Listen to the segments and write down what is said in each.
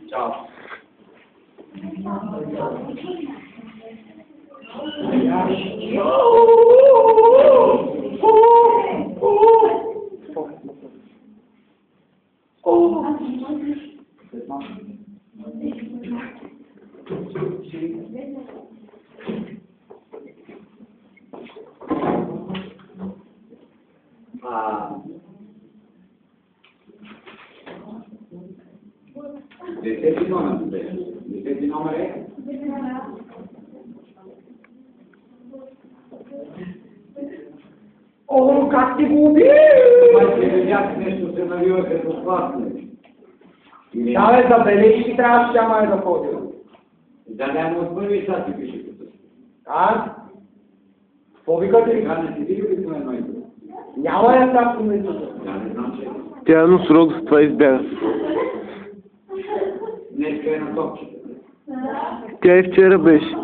Ciao. Девети номер е? О, как ти го уби! Май се видях нещо се навива като хватне. Да, бе, забележки трябваше тя май да ходи. Да, няма от първи час ти пише като. Какво викате? Сега не си види ли това едно? Няма я так помежду. Не знам, че Тя е носорог, за това избяга. днеска е на топчета. Тя и вчера беше.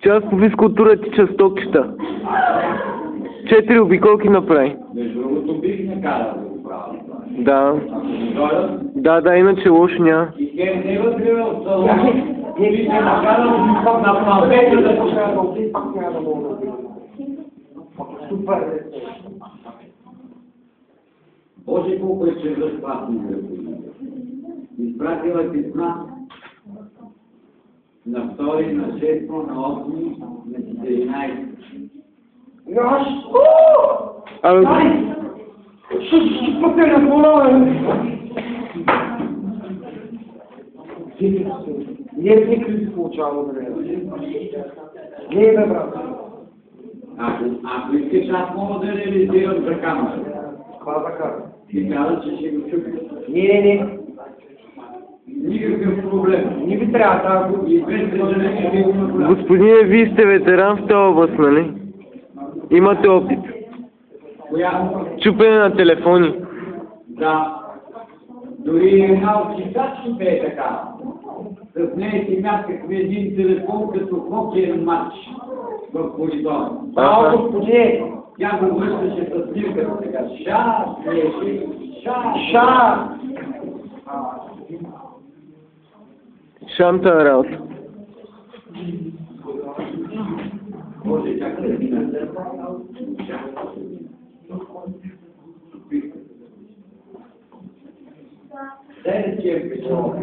Част по физкултура тича с токчета. 4 обиколки направи. Между другото бих не карал да го правя. Да. Ако не дойдат, Да, иначе лошо няма. и хем не вътре от салона, бих не накарал на плавета да покажа. Пак няма да мога да видя. Супер. Боже, колко е чудо класно гръбо. Изпратила писма на 2, на 6, на 8, на 14. Защо? Абе, Ще пък на кола, не е никакви се получава, бе. Не е, бе, брат. Ако искаш, аз мога да реализирам за камера. Това така. Ти каза, че ще го чупиш. Не. Никакъв проблем. Не ви трябва да И без съжаление ви го направя. господине, вие сте ветеран в тази област, нали? Имате опит. Коя? Чупене на телефони. Да. Дори една от читачките е така. С нея си мяскахме един телефон като хокеен матч в коридора. Браво, господи! Тя го връщаше с снимката така. Ша! Шанта работа. Може чакай да мина. Дай да ти е писал.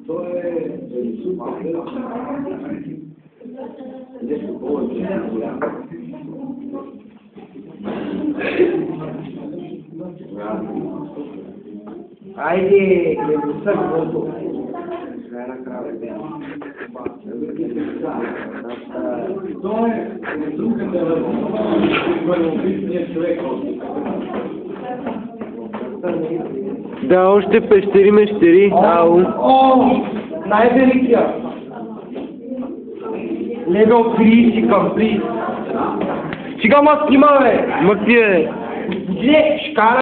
То е супер. Нещо повече. Айде, гледоса, гото. То е рисунката на първописния човек. Да, още пещери мещери. Ау. Най-великия. Level 30 complete. Сега ма снима, бе. Ма ти е. Господи, ще кара